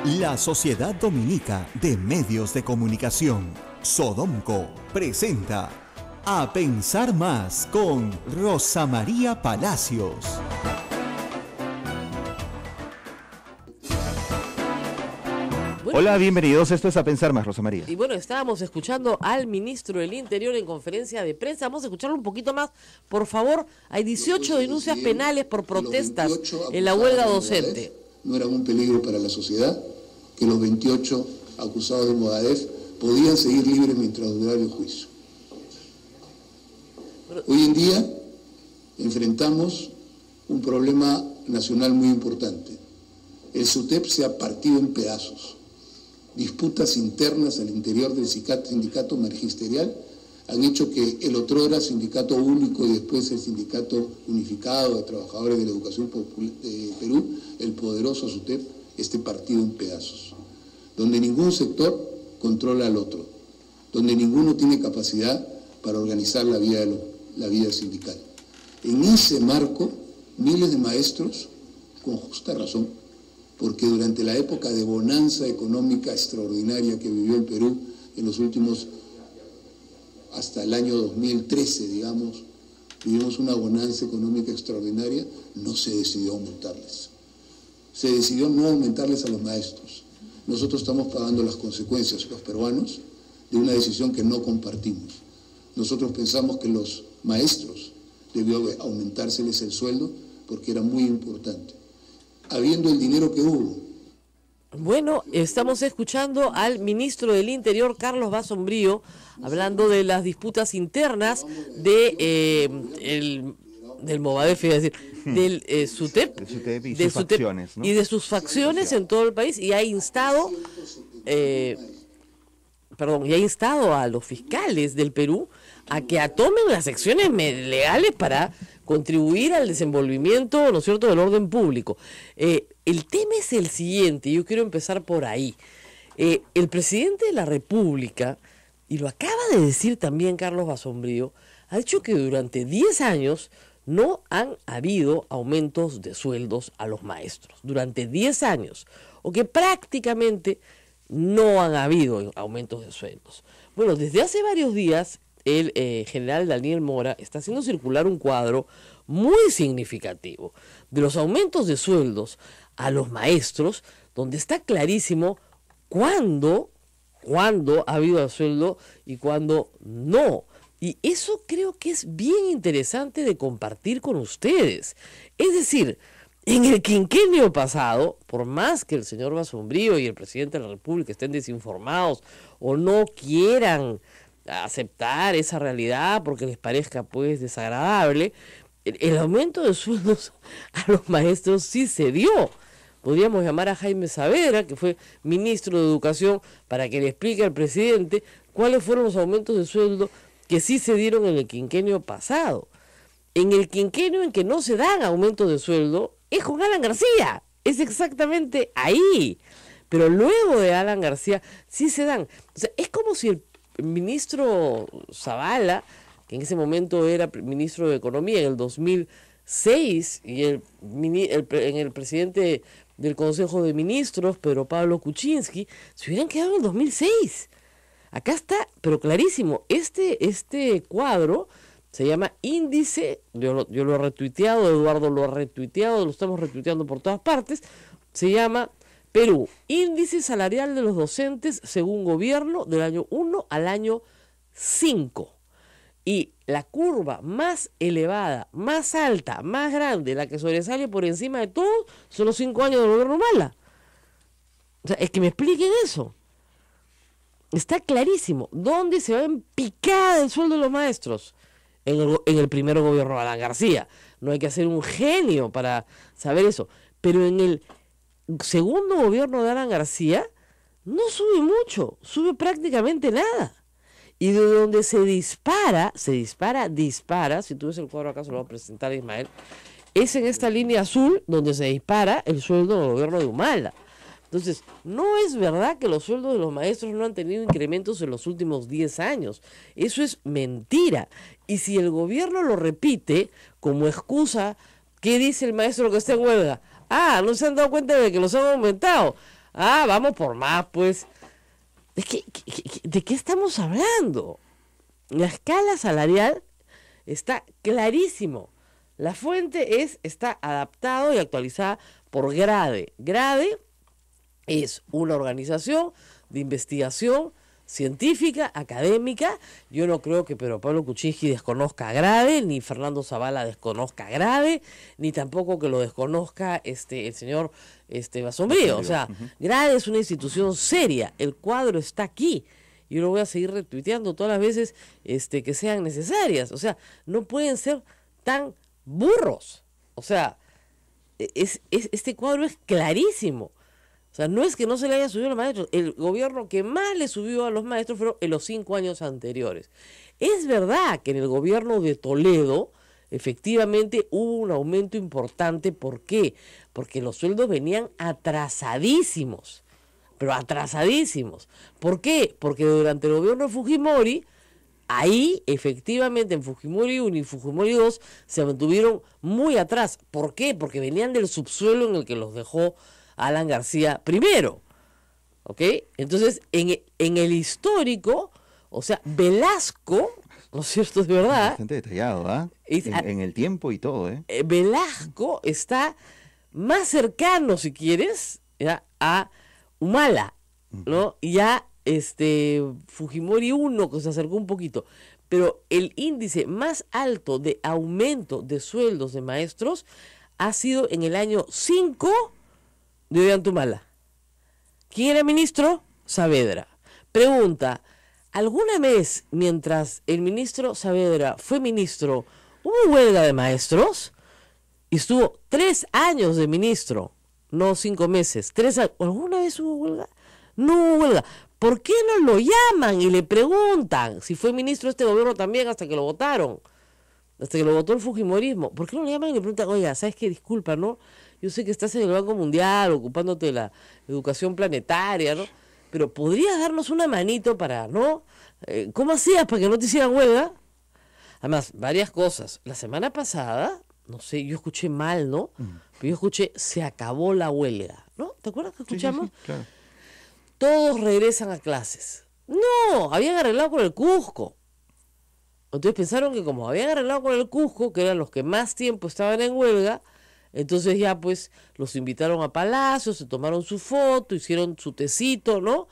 La Sociedad Dominica de Medios de Comunicación, Sodomco, presenta A Pensar Más con Rosa María Palacios. Hola, bienvenidos. Esto es A Pensar Más, Rosa María. Y bueno, estábamos escuchando al ministro del Interior en conferencia de prensa. Vamos a escucharlo un poquito más. Por favor, hay 18 denuncias penales por protestas en la huelga docente. No eran un peligro para la sociedad, que los 28 acusados de Movadef podían seguir libres mientras durara el juicio. Hoy en día enfrentamos un problema nacional muy importante. El SUTEP se ha partido en pedazos. Disputas internas al interior del sindicato magisterial han hecho que el otrora sindicato único y después el sindicato unificado de trabajadores de la educación de Perú, el poderoso SUTEP, esté partido en pedazos, donde ningún sector controla al otro, donde ninguno tiene capacidad para organizar la vida sindical. En ese marco, miles de maestros, con justa razón, porque durante la época de bonanza económica extraordinaria que vivió el Perú en los últimos, hasta el año 2013, digamos, vivimos una bonanza económica extraordinaria, no se decidió aumentarles. Se decidió no aumentarles a los maestros. Nosotros estamos pagando las consecuencias, los peruanos, de una decisión que no compartimos. Nosotros pensamos que los maestros debió aumentárseles el sueldo porque era muy importante, habiendo el dinero que hubo. Bueno, estamos escuchando al ministro del Interior, Carlos Basombrío, hablando de las disputas internas del Movadef, es decir, del SUTEP, y sus facciones, ¿no? Y de sus facciones en todo el país, y ha instado a los fiscales del Perú a que tomen las acciones legales para contribuir al desenvolvimiento, ¿no es cierto?, del orden público. El tema es el siguiente, yo quiero empezar por ahí. El presidente de la República, y lo acaba de decir también Carlos Basombrío, ha dicho que durante 10 años no han habido aumentos de sueldos a los maestros. Durante 10 años, o que prácticamente no han habido aumentos de sueldos. Bueno, desde hace varios días, el general Daniel Mora está haciendo circular un cuadro muy significativo de los aumentos de sueldos a los maestros, donde está clarísimo cuándo ha habido sueldo y cuándo no. Y eso creo que es bien interesante de compartir con ustedes. Es decir, en el quinquenio pasado, por más que el señor Basombrío y el presidente de la República estén desinformados o no quieran aceptar esa realidad porque les parezca pues desagradable, el aumento de sueldos a los maestros sí se dio. Podríamos llamar a Jaime Saavedra, que fue ministro de Educación, para que le explique al presidente cuáles fueron los aumentos de sueldo que sí se dieron en el quinquenio pasado. En el quinquenio en que no se dan aumentos de sueldo es con Alan García, es exactamente ahí. Pero luego de Alan García sí se dan. O sea, es como si el ministro Zavala, que en ese momento era ministro de Economía en el 2006, y el presidente del Consejo de Ministros, Pedro Pablo Kuczynski, se hubieran quedado en el 2006. Acá está, pero clarísimo, este cuadro se llama Índice, yo lo he retuiteado, Eduardo lo ha retuiteado, lo estamos retuiteando por todas partes, se llama Perú, Índice Salarial de los Docentes según Gobierno del año 1 al año 5. Y la curva más elevada, más alta, más grande, la que sobresale por encima de todo, son los 5 años del gobierno Humala. O sea, es que me expliquen eso. Está clarísimo. ¿Dónde se va en picada el sueldo de los maestros? En el primer gobierno de Alan García. No hay que ser un genio para saber eso. Pero en el segundo gobierno de Alan García no sube mucho, sube prácticamente nada. Y de donde se dispara, si tú ves el cuadro acá, se lo voy a presentar a Ismael, es en esta línea azul donde se dispara el sueldo del gobierno de Humala. Entonces, no es verdad que los sueldos de los maestros no han tenido incrementos en los últimos 10 años. Eso es mentira. Y si el gobierno lo repite como excusa, ¿qué dice el maestro que está en huelga? Ah, no se han dado cuenta de que los han aumentado. vamos por más, pues. Es que, ¿de qué estamos hablando? La escala salarial está clarísimo. La fuente está adaptado y actualizada por GRADE. GRADE es una organización de investigación científica, académica. Yo no creo que Pedro Pablo Kuczynski desconozca a GRADE, ni Fernando Zavala desconozca a GRADE, ni tampoco que lo desconozca el señor Basombrío. O sea, GRADE es una institución seria. El cuadro está aquí. Yo lo voy a seguir retuiteando todas las veces que sean necesarias. O sea, no pueden ser tan burros. O sea, este cuadro es clarísimo. O sea, no es que no se le haya subido a los maestros. El gobierno que más le subió a los maestros fueron en los 5 años anteriores. Es verdad que en el gobierno de Toledo, efectivamente, hubo un aumento importante. ¿Por qué? Porque los sueldos venían atrasadísimos. Pero atrasadísimos. ¿Por qué? Porque durante el gobierno de Fujimori, ahí, efectivamente, en Fujimori 1 y Fujimori 2, se mantuvieron muy atrás. ¿Por qué? Porque venían del subsuelo en el que los dejó Alan García primero. ¿Ok? Entonces, en el histórico, o sea, Velasco, ¿no es cierto? De verdad. Bastante detallado, ¿ah? En el tiempo y todo, ¿eh? Velasco está más cercano, si quieres, ¿ya?, a Humala, ¿no? Y ya Fujimori 1, que se acercó un poquito. Pero el índice más alto de aumento de sueldos de maestros ha sido en el año 5 de Ollantumala. ¿Quién era ministro? Saavedra. Pregunta, ¿alguna vez mientras el ministro Saavedra fue ministro hubo huelga de maestros? Y estuvo 3 años de ministro, no 5 meses, 3 años. ¿Alguna vez hubo huelga? No hubo huelga. ¿Por qué no lo llaman y le preguntan si fue ministro de este gobierno también hasta que lo votaron? Hasta que lo votó el fujimorismo. ¿Por qué no le llaman y le preguntan, oiga, ¿sabes qué? Disculpa, ¿no? Yo sé que estás en el Banco Mundial ocupándote de la educación planetaria, ¿no? Pero ¿podrías darnos una manito para, ¿no? ¿Cómo hacías para que no te hicieran huelga? Además, varias cosas. La semana pasada, no sé, yo escuché mal, ¿no? Pero yo escuché, se acabó la huelga, ¿no? ¿Te acuerdas que escuchamos? Sí, claro. Todos regresan a clases. No, habían arreglado con el Cusco. Entonces pensaron que como habían arreglado con el Cusco, que eran los que más tiempo estaban en huelga, entonces ya pues los invitaron a Palacio, se tomaron su foto, hicieron su tecito, ¿no?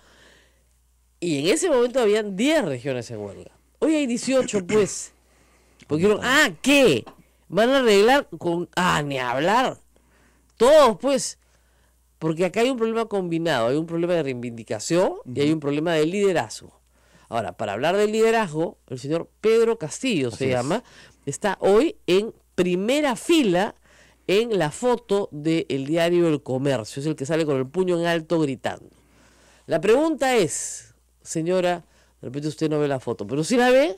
Y en ese momento habían 10 regiones en huelga. Hoy hay 18, pues. Porque dijeron, ¿qué? Van a arreglar con... ni hablar. Todos, pues. Porque acá hay un problema combinado, hay un problema de reivindicación y hay un problema de liderazgo. Ahora, para hablar del liderazgo, el señor Pedro Castillo se llama, está hoy en primera fila en la foto del diario El Comercio, es el que sale con el puño en alto gritando. La pregunta es, señora, de repente usted no ve la foto, pero si la ve,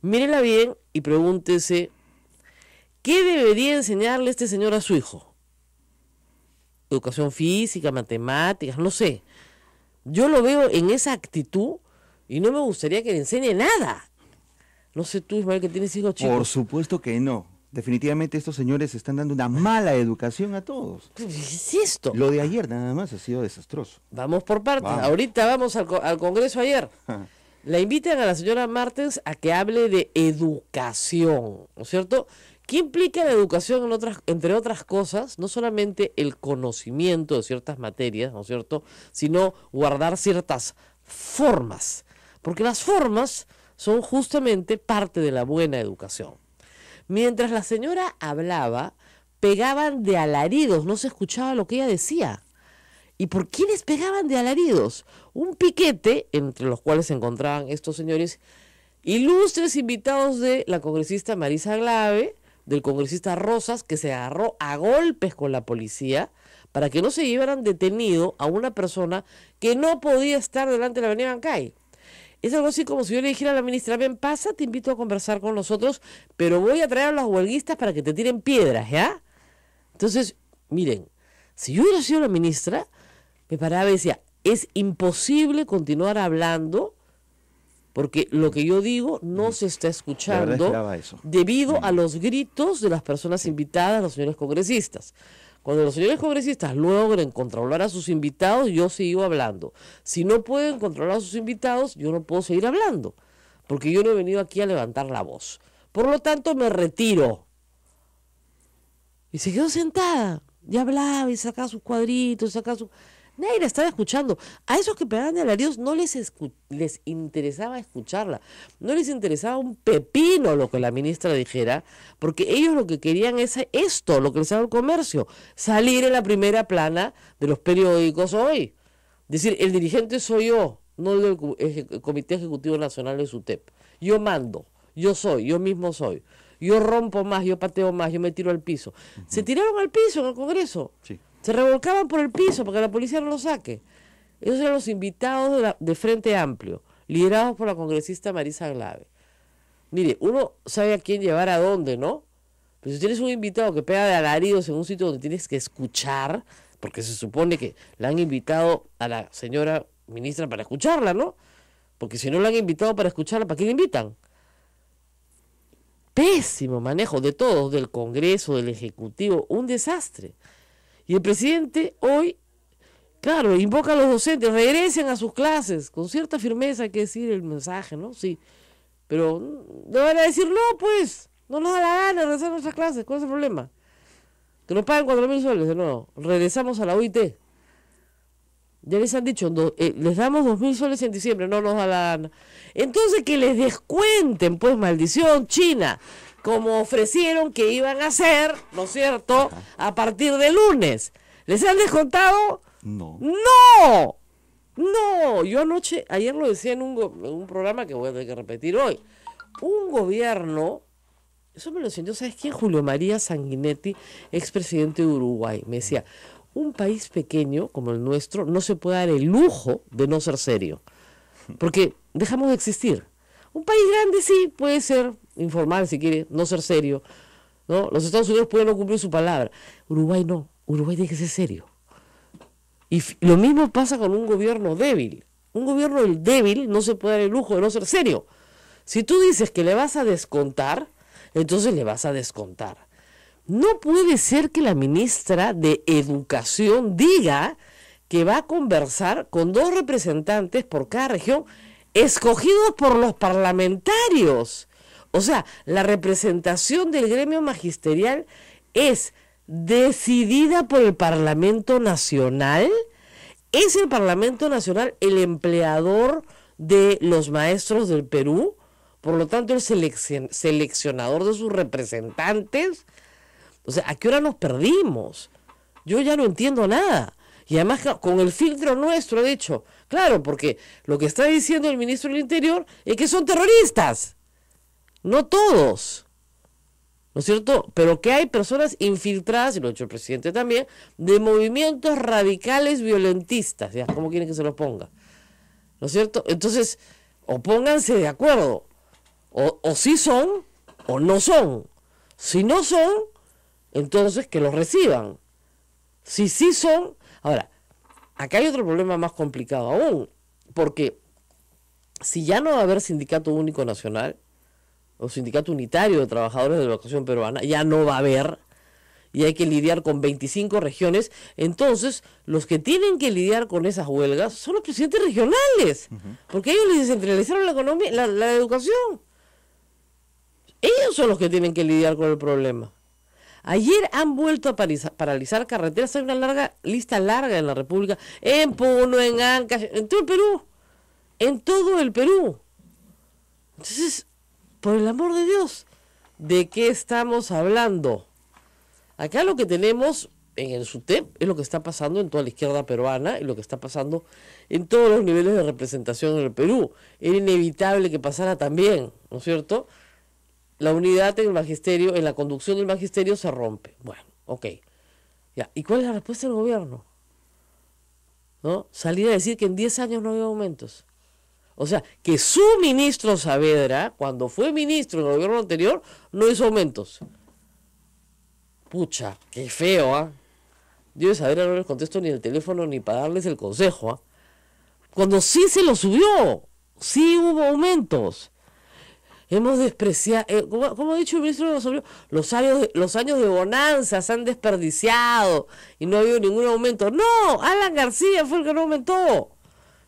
mírela bien y pregúntese, ¿qué debería enseñarle este señor a su hijo? Educación física, matemáticas, no sé. Yo lo veo en esa actitud y no me gustaría que le enseñe nada. No sé tú, Ismael, que tienes hijos chicos. Por supuesto que no. Definitivamente estos señores están dando una mala educación a todos. ¿Qué es esto? Lo de ayer nada más ha sido desastroso. Vamos por partes. Vamos. Ahorita vamos al Congreso ayer. La invitan a la señora Martens a que hable de educación, ¿no es cierto? ¿Qué implica la educación entre otras cosas? No solamente el conocimiento de ciertas materias, ¿no es cierto?, sino guardar ciertas formas, porque las formas son justamente parte de la buena educación. Mientras la señora hablaba, pegaban de alaridos, no se escuchaba lo que ella decía. ¿Y por quiénes pegaban de alaridos? Un piquete, entre los cuales se encontraban estos señores, ilustres invitados de la congresista Marisa Glave, del congresista Rosas, que se agarró a golpes con la policía para que no se llevaran detenido a una persona que no podía estar delante de la avenida Bancay. Es algo así como si yo le dijera a la ministra, ven, pasa, te invito a conversar con nosotros, pero voy a traer a los huelguistas para que te tiren piedras, ¿ya? Entonces, miren, si yo hubiera sido la ministra, me paraba y decía, es imposible continuar hablando porque lo que yo digo no se está escuchando eso. debido a los gritos de las personas invitadas, los señores congresistas. Cuando los señores congresistas logren controlar a sus invitados, yo sigo hablando. Si no pueden controlar a sus invitados, yo no puedo seguir hablando, porque yo no he venido aquí a levantar la voz. Por lo tanto, me retiro. Y se quedó sentada, y hablaba, y sacaba sus cuadritos, Nadie la estaba escuchando. A esos que pegaban de alaridos no les interesaba escucharla. No les interesaba un pepino lo que la ministra dijera, porque ellos lo que querían es esto, lo que les daba el comercio, salir en la primera plana de los periódicos hoy. Decir, el dirigente soy yo, no el del Comité Ejecutivo Nacional de SUTEP. Yo mando, yo soy, yo mismo soy. Yo rompo más, yo pateo más, yo me tiro al piso. Se tiraron al piso en el Congreso. Sí. Se revolcaban por el piso para que la policía no los saque. Esos eran los invitados de Frente Amplio, liderados por la congresista Marisa Glave. Mire, uno sabe a quién llevar a dónde, ¿no? Pero si tienes un invitado que pega de alaridos en un sitio donde tienes que escuchar, porque se supone que la han invitado a la señora ministra para escucharla, ¿no? Porque si no la han invitado para escucharla, ¿para qué la invitan? Pésimo manejo de todos, del Congreso, del Ejecutivo, un desastre. Y el presidente hoy, claro, invoca a los docentes, regresen a sus clases, con cierta firmeza hay que decir el mensaje, ¿no? Sí, pero no van a decir, no, pues, no nos da la gana de regresar a nuestras clases, ¿cuál es el problema? Que nos paguen 4.000 soles, no, regresamos a la OIT. Ya les han dicho, les damos 2.000 soles en diciembre, no nos da la gana. Entonces que les descuenten, pues, maldición, China, como ofrecieron que iban a hacer, ¿no es cierto?, a partir de lunes. ¿Les han descontado? No. ¡No! No, yo ayer lo decía en un programa que voy a tener que repetir hoy. Un gobierno, eso me lo enseñó, ¿sabes quién? Julio María Sanguinetti, expresidente de Uruguay. Me decía, un país pequeño como el nuestro no se puede dar el lujo de no ser serio, porque dejamos de existir. Un país grande sí puede ser informal si quiere, no ser serio, ¿no? Los Estados Unidos pueden no cumplir su palabra. Uruguay no, Uruguay tiene que ser serio. Y lo mismo pasa con un gobierno débil. Un gobierno débil no se puede dar el lujo de no ser serio. Si tú dices que le vas a descontar, entonces le vas a descontar. No puede ser que la ministra de Educación diga que va a conversar con 2 representantes por cada región, escogidos por los parlamentarios. O sea, la representación del gremio magisterial es decidida por el Parlamento Nacional. ¿Es el Parlamento Nacional el empleador de los maestros del Perú? Por lo tanto, el seleccionador de sus representantes. O sea, ¿a qué hora nos perdimos? Yo ya no entiendo nada. Y además con el filtro nuestro, de hecho, claro, porque lo que está diciendo el ministro del Interior es que son terroristas. No todos, ¿no es cierto? Pero que hay personas infiltradas, y lo ha hecho el presidente también, de movimientos radicales violentistas, ¿ya? ¿Cómo quieren que se los ponga? ¿No es cierto? Entonces, o pónganse de acuerdo, o sí son, o no son. Si no son, entonces que los reciban. Si sí son... Ahora, acá hay otro problema más complicado aún, porque si ya no va a haber sindicato único nacional, o sindicato unitario de trabajadores de la educación peruana, ya no va a haber, y hay que lidiar con 25 regiones, entonces los que tienen que lidiar con esas huelgas son los presidentes regionales, porque ellos les descentralizaron la economía, la educación. Ellos son los que tienen que lidiar con el problema. Ayer han vuelto a paralizar carreteras, hay una lista larga en la República, en Puno, en Ancash, en todo el Perú, en todo el Perú. Entonces, por el amor de Dios, ¿de qué estamos hablando? Acá lo que tenemos en el SUTEP es lo que está pasando en toda la izquierda peruana y lo que está pasando en todos los niveles de representación en el Perú. Era inevitable que pasara también, ¿no es cierto? La unidad en el magisterio, en la conducción del magisterio se rompe. Bueno, ok. Ya. ¿Y cuál es la respuesta del gobierno? ¿No? Salir a decir que en 10 años no había aumentos. O sea, que su ministro Saavedra, cuando fue ministro en el gobierno anterior, no hizo aumentos. Pucha, qué feo, ¿ah? Yo de Saavedra no les contesto ni el teléfono ni para darles el consejo, ¿ah? Cuando sí se lo subió, sí hubo aumentos. hemos despreciado, como ha dicho el ministro de los años de bonanza se han desperdiciado y no ha habido ningún aumento. No, Alan García fue el que no aumentó.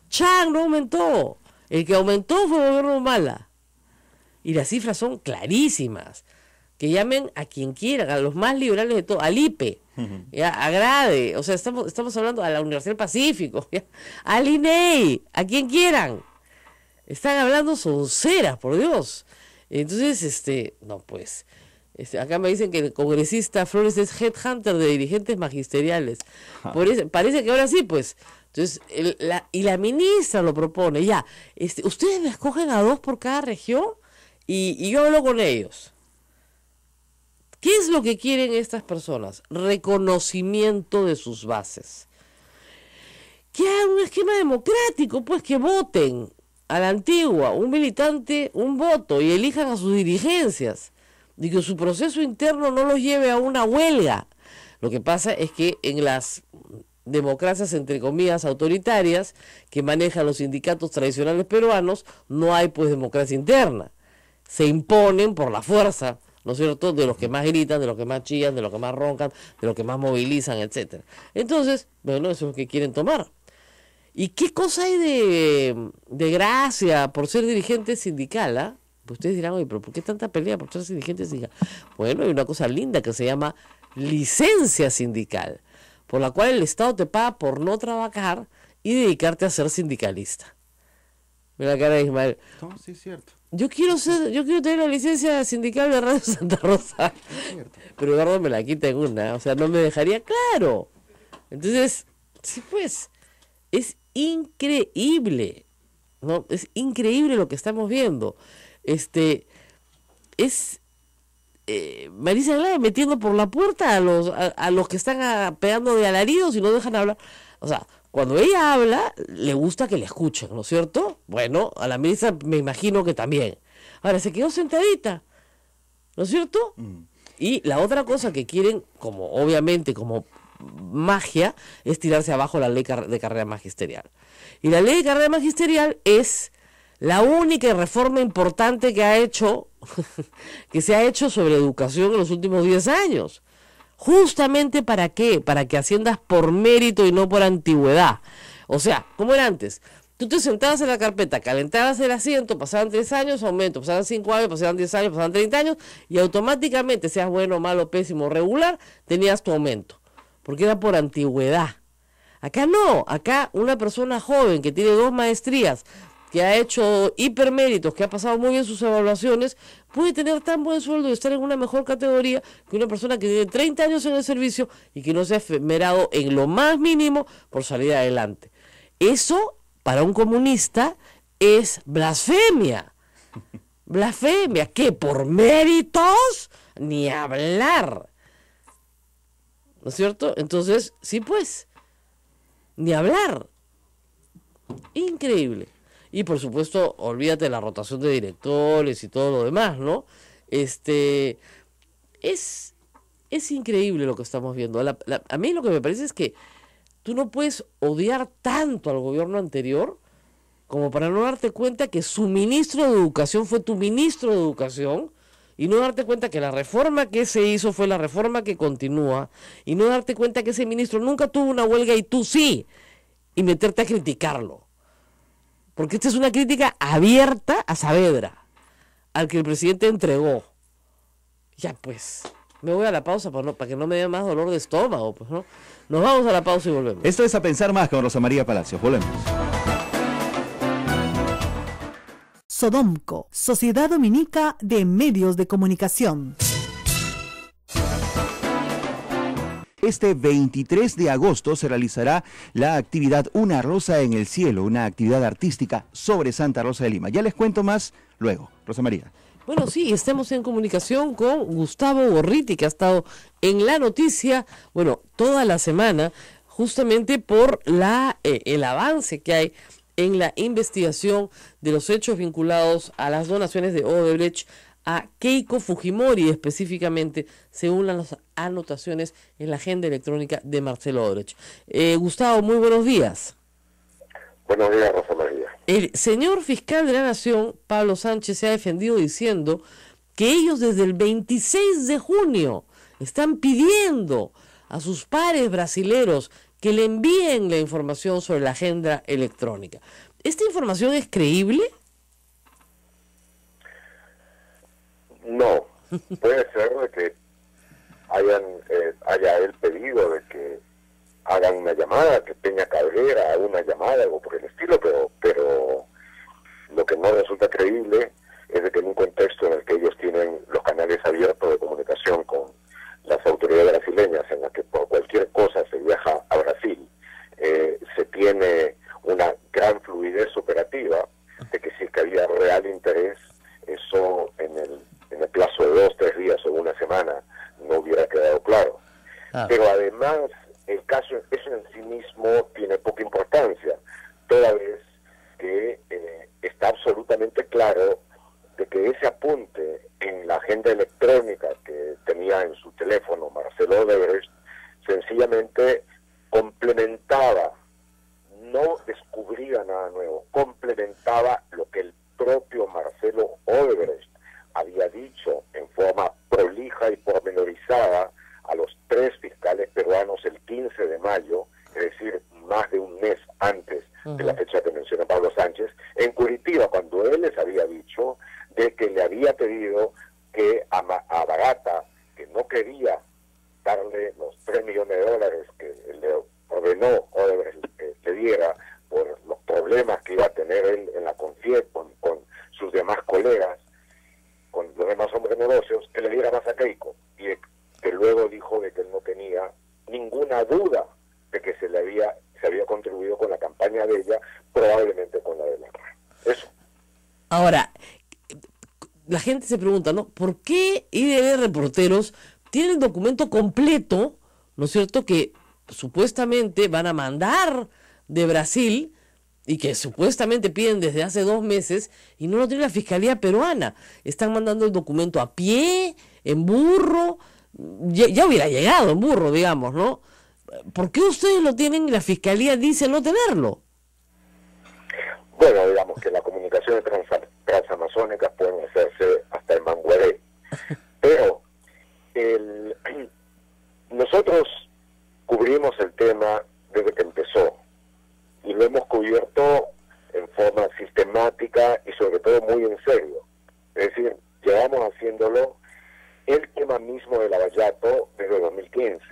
Chang no aumentó. El que aumentó fue el gobierno de Humala. Y las cifras son clarísimas. Que llamen a quien quieran, a los más liberales de todo, al IPE, ¿ya? A Grade, o sea, estamos hablando a la Universidad del Pacífico, ¿ya? Al INEI, a quien quieran. Están hablando sonceras, por Dios. Entonces, no pues, acá me dicen que el congresista Flores es headhunter de dirigentes magisteriales. Parece que ahora sí, pues. Entonces, la ministra lo propone, ya, ustedes me escogen a 2 por cada región y yo hablo con ellos. ¿Qué es lo que quieren estas personas? Reconocimiento de sus bases. Que hagan un esquema democrático, pues que voten a la antigua, un militante, un voto, y elijan a sus dirigencias. Y que su proceso interno no los lleve a una huelga. Lo que pasa es que en las democracias, entre comillas, autoritarias, que manejan los sindicatos tradicionales peruanos, no hay pues democracia interna. Se imponen por la fuerza, ¿no es cierto?, de los que más gritan, de los que más chillan, de los que más roncan, de los que más movilizan, etcétera. Entonces, bueno, eso es lo que quieren tomar. ¿Y qué cosa hay de gracia por ser dirigente sindical? ¿Ah? Pues ustedes dirán, oye, pero ¿por qué tanta pelea por ser dirigente sindical? Bueno, hay una cosa linda que se llama licencia sindical, por la cual el Estado te paga por no trabajar y dedicarte a ser sindicalista. Mira la cara de Ismael. No, sí, es cierto. Yo quiero tener la licencia sindical de Radio Santa Rosa, pero Eduardo me la quita en una, o sea, no me dejaría claro. Entonces, sí, pues, es increíble, ¿no? Es increíble lo que estamos viendo. Marisa Glave metiendo por la puerta a los que están pegando de alaridos y no dejan hablar. O sea, cuando ella habla, le gusta que le escuchen, ¿no es cierto? Bueno, a la ministra me imagino que también. Ahora, se quedó sentadita, ¿no es cierto? Y la otra cosa que quieren, como obviamente, como magia, es tirarse abajo la ley de carrera magisterial. Y la ley de carrera magisterial es la única reforma importante que se ha hecho sobre educación en los últimos 10 años. ¿Justamente para qué? Para que asciendas por mérito y no por antigüedad. O sea, ¿cómo era antes? Tú te sentabas en la carpeta, calentabas el asiento, pasaban 3 años, aumento, pasaban 5 años, pasaban 10 años, pasaban 30 años, y automáticamente, seas bueno, malo, pésimo, regular, tenías tu aumento. Porque era por antigüedad. Acá no, acá una persona joven que tiene 2 maestrías, que ha hecho hiperméritos, que ha pasado muy bien sus evaluaciones, puede tener tan buen sueldo y estar en una mejor categoría que una persona que tiene 30 años en el servicio y que no se ha esmerado en lo más mínimo por salir adelante. Eso, para un comunista, es blasfemia. Blasfemia, que por méritos, ni hablar. ¿No es cierto? Entonces, sí pues, ni hablar. Increíble. Y por supuesto, olvídate de la rotación de directores y todo lo demás, ¿no? Es increíble lo que estamos viendo. A mí lo que me parece es que tú no puedes odiar tanto al gobierno anterior como para no darte cuenta que su ministro de Educación fue tu ministro de Educación, y no darte cuenta que la reforma que se hizo fue la reforma que continúa, y no darte cuenta que ese ministro nunca tuvo una huelga y tú sí, y meterte a criticarlo. Porque esta es una crítica abierta a Saavedra, al que el presidente entregó. Ya pues, me voy a la pausa para que no me dé más dolor de estómago, pues, ¿no? Nos vamos a la pausa y volvemos. Esto es A Pensar Más con Rosa María Palacios. Volvemos. Sodomco, Sociedad Dominica de Medios de Comunicación. Este 23 de agosto se realizará la actividad Una Rosa en el Cielo, una actividad artística sobre Santa Rosa de Lima. Ya les cuento más luego. Rosa María. Bueno, sí, estamos en comunicación con Gustavo Gorriti, que ha estado en la noticia, bueno, toda la semana, justamente por el avance que hay en la investigación de los hechos vinculados a las donaciones de Odebrecht a Keiko Fujimori, específicamente según las anotaciones en la agenda electrónica de Marcelo Odebrecht. Gustavo, muy buenos días. Buenos días, Rosa María. El señor fiscal de la Nación, Pablo Sánchez, se ha defendido diciendo que ellos desde el 26 de junio están pidiendo a sus pares brasileros que le envíen la información sobre la agenda electrónica. ¿Esta información es creíble? No, puede ser de que haya el pedido de que hagan una llamada, que Peña Cabrera haga una llamada, algo por el estilo, pero lo que no resulta creíble es de que en un contexto en el que ellos tienen los canales abiertos de comunicación con las autoridades brasileñas, en la que por cualquier cosa se viaja a Brasil, se tiene una gran fluidez operativa, de que si es que había real interés, eso en el plazo de 2, 3 días o una semana no hubiera quedado claro. Pero además, el caso eso en sí mismo tiene poca importancia, toda vez que está absolutamente claro de que ese apunte en la agenda electrónica que tenía en su teléfono Marcelo Odebrecht sencillamente complementaba, no descubría nada nuevo, complementaba lo que el propio Marcelo Odebrecht había dicho en forma prolija y pormenorizada a los 3 fiscales peruanos el 15 de mayo, es decir, más de un mes antes de la fecha que menciona Pablo Sánchez, en Curitiba, cuando él les había dicho de que le había pedido que a Barata, que no quería darle los $3 millones que le ordenó Odebrecht le diera por los problemas que iba a tener él en la CONFIEP con sus demás colegas, con los demás hombres de negocios, que le diera más a Keiko, y que luego dijo de que él no tenía ninguna duda de que se había contribuido con la campaña de ella, probablemente con la de la RAE. Eso. Ahora, la gente se pregunta, ¿no? ¿Por qué IDB Reporteros tiene el documento completo, ¿no es cierto?, que supuestamente van a mandar de Brasil y que supuestamente piden desde hace 2 meses y no lo tiene la Fiscalía peruana? Están mandando el documento a pie, en burro, ya hubiera llegado en burro, digamos, ¿no? ¿Por qué ustedes lo tienen y la Fiscalía dice no tenerlo? Bueno, digamos que las comunicaciones transamazónicas pueden hacerse hasta en Manguaré, pero nosotros cubrimos el tema desde que empezó y lo hemos cubierto en forma sistemática y sobre todo muy en serio. Es decir, llevamos haciéndolo el tema mismo de Lavallato desde 2015,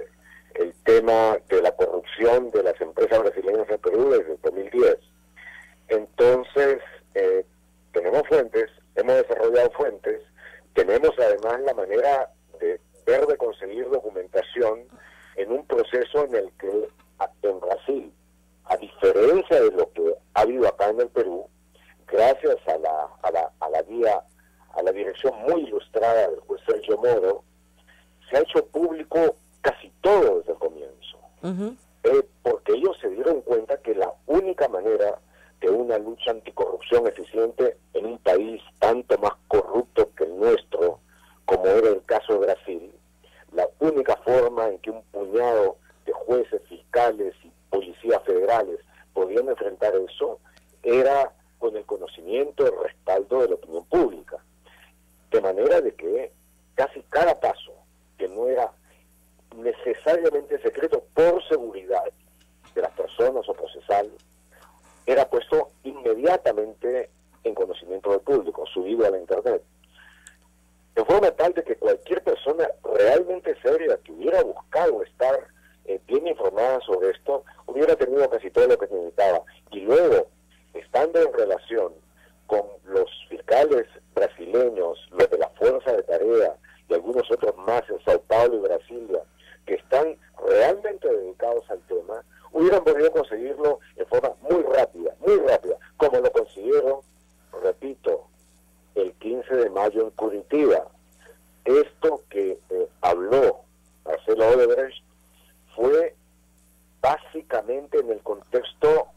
el tema de la corrupción de las empresas brasileñas en Perú desde 2010. Entonces, tenemos fuentes, hemos desarrollado fuentes, tenemos además la manera de conseguir documentación en un proceso en el que en Brasil, a diferencia de lo que ha habido acá en el Perú, gracias a la dirección muy ilustrada del juez Sergio Moro, se ha hecho público casi todo desde el comienzo. Porque ellos se dieron cuenta que la única manera de una lucha anticorrupción eficiente en un país tanto más corrupto que el nuestro, como era el caso de Brasil, la única forma en que un puñado de jueces, fiscales y policías federales podían enfrentar eso era con el conocimiento, el respaldo de la opinión pública. De manera de que casi cada paso que no era necesariamente secreto por seguridad de las personas o procesal, era puesto inmediatamente en conocimiento del público, subido a la internet. De forma tal de que cualquier persona realmente seria que hubiera buscado estar bien informada sobre esto, hubiera tenido casi todo lo que necesitaba. Y luego, estando en relación con los fiscales brasileños, los de la Fuerza de Tarea y algunos otros más en Sao Paulo y Brasilia, que están realmente dedicados al tema, hubieran podido conseguirlo en forma muy rápida, como lo consiguieron, repito, el 15 de mayo en Curitiba. Esto que habló Marcelo Odebrecht fue básicamente en el contexto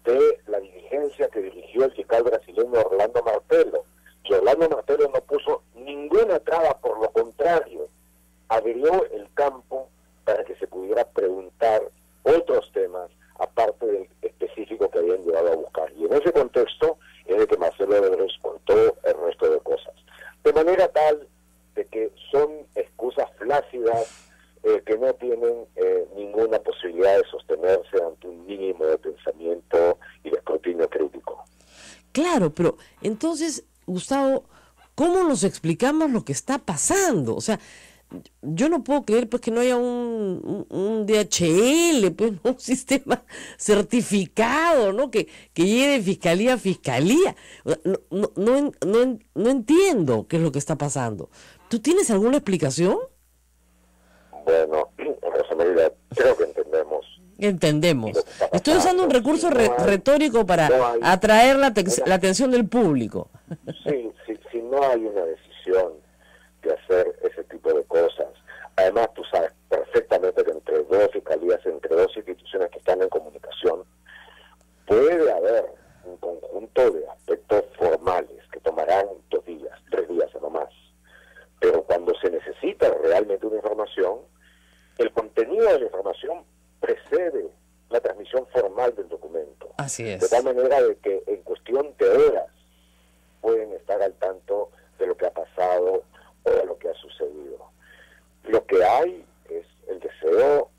de la diligencia que dirigió el fiscal brasileño Orlando Martello. Y Orlando Martello no puso ninguna traba, por lo contrario, abrió el campo para que se pudiera preguntar otros temas, aparte del específico que habían llevado a buscar. pluralismo de pensamiento y de escrutinio crítico. Claro, pero entonces, Gustavo, ¿cómo nos explicamos lo que está pasando? O sea, yo no puedo creer pues que no haya un DHL, pues, un sistema certificado, ¿no? Que llegue de fiscalía a fiscalía. O sea, no entiendo qué es lo que está pasando. ¿Tú tienes alguna explicación? Bueno, Rosa María, creo que entendemos. Entendemos. Estoy usando un recurso retórico para atraer la atención del público. Sí, si no hay una decisión de hacer ese tipo de cosas, además tú sabes perfectamente que entre dos fiscalías, entre dos instituciones que están en comunicación, puede haber un conjunto de aspectos formales que tomarán 2 días, 3 días o no más. Pero cuando se necesita realmente una información, el contenido de la información precede la transmisión formal del documento. Así es. De tal manera de que en cuestión de horas pueden estar al tanto de lo que ha pasado o de lo que ha sucedido. Lo que hay es el deseo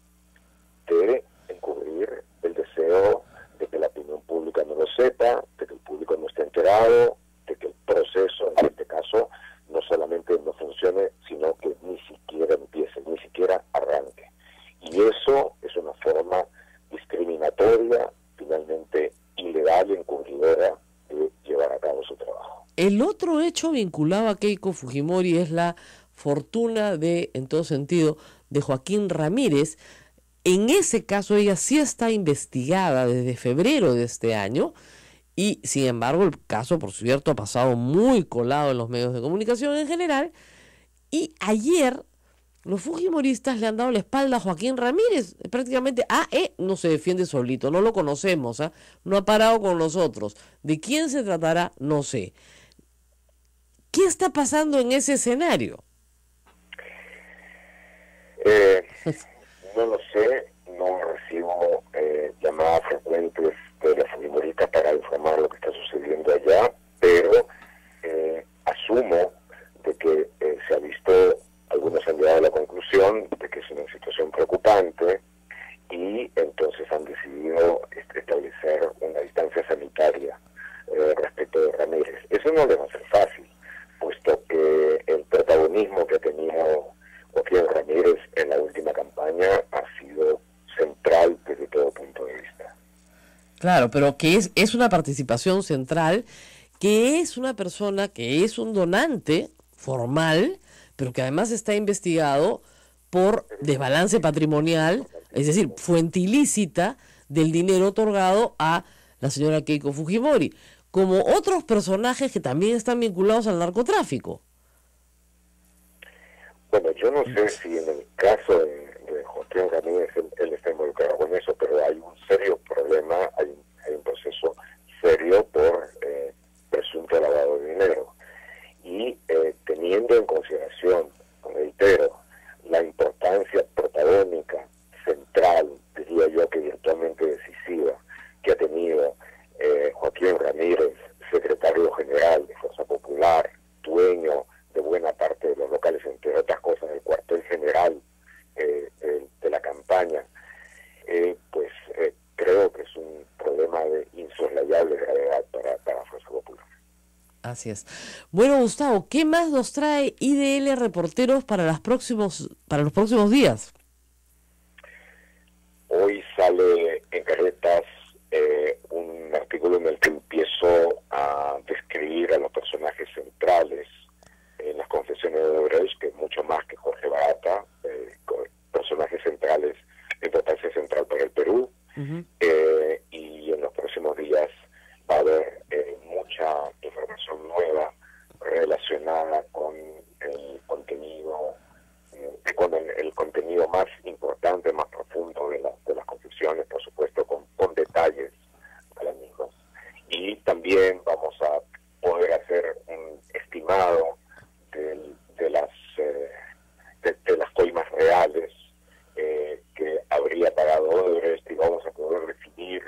de encubrir, el deseo de que la opinión pública no lo sepa, de que el público no esté enterado, de que el proceso, en este caso, no solamente no funcione, sino que ni siquiera empiece, ni siquiera arranque. Y eso es una forma discriminatoria, finalmente ilegal y encubridora de llevar a cabo su trabajo. El otro hecho vinculado a Keiko Fujimori es la fortuna en todo sentido, de Joaquín Ramírez. En ese caso ella sí está investigada desde febrero de este año y sin embargo el caso, por cierto, ha pasado muy colado en los medios de comunicación en general, y ayer los fujimoristas le han dado la espalda a Joaquín Ramírez, prácticamente no se defiende solito, no lo conocemos, no ha parado con nosotros. ¿De quién se tratará? No sé. ¿Qué está pasando en ese escenario? No lo sé, no recibo llamadas frecuentes de los fujimoristas para informar lo que está sucediendo allá, pero asumo de que se ha visto, algunos han llegado a la conclusión de que es una situación preocupante y entonces han decidido establecer una distancia sanitaria respecto de Ramírez. Eso no les va a ser fácil, puesto que el protagonismo que ha tenido Joaquín Ramírez en la última campaña ha sido central desde todo punto de vista. Claro, pero que es una participación central, que es una persona que es un donante formal, pero que además está investigado por desbalance patrimonial, es decir, fuente ilícita del dinero otorgado a la señora Keiko Fujimori, como otros personajes que también están vinculados al narcotráfico. Bueno, yo no sé si en el caso de Joaquín Ramírez él está involucrado con eso, pero hay un serio problema, hay un proceso serio por presunto lavado de dinero. Y teniendo en consideración, reitero, la importancia protagónica, central, diría yo que virtualmente decisiva, que ha tenido Joaquín Ramírez, secretario general de Fuerza Popular, dueño de buena parte de los locales, entre otras cosas, del cuartel general de la campaña, pues creo que es un problema de insoslayable gravedad para Fuerza Popular. Así es. Bueno, Gustavo, ¿qué más nos trae IDL Reporteros para los próximos días? Hoy sale en Carretas un artículo en el que empiezo a describir a los personajes centrales en las confesiones de Odebrecht, que es mucho más que Jorge Barata, personajes centrales de importancia central para el Perú. Y en los próximos días va a haber mucha información nueva relacionada con el contenido más importante, más profundo de las confesiones, por supuesto, con detalles de las mismas. Y también vamos a poder hacer un estimado de las coimas reales que habría pagado Odebrecht, y vamos a poder definir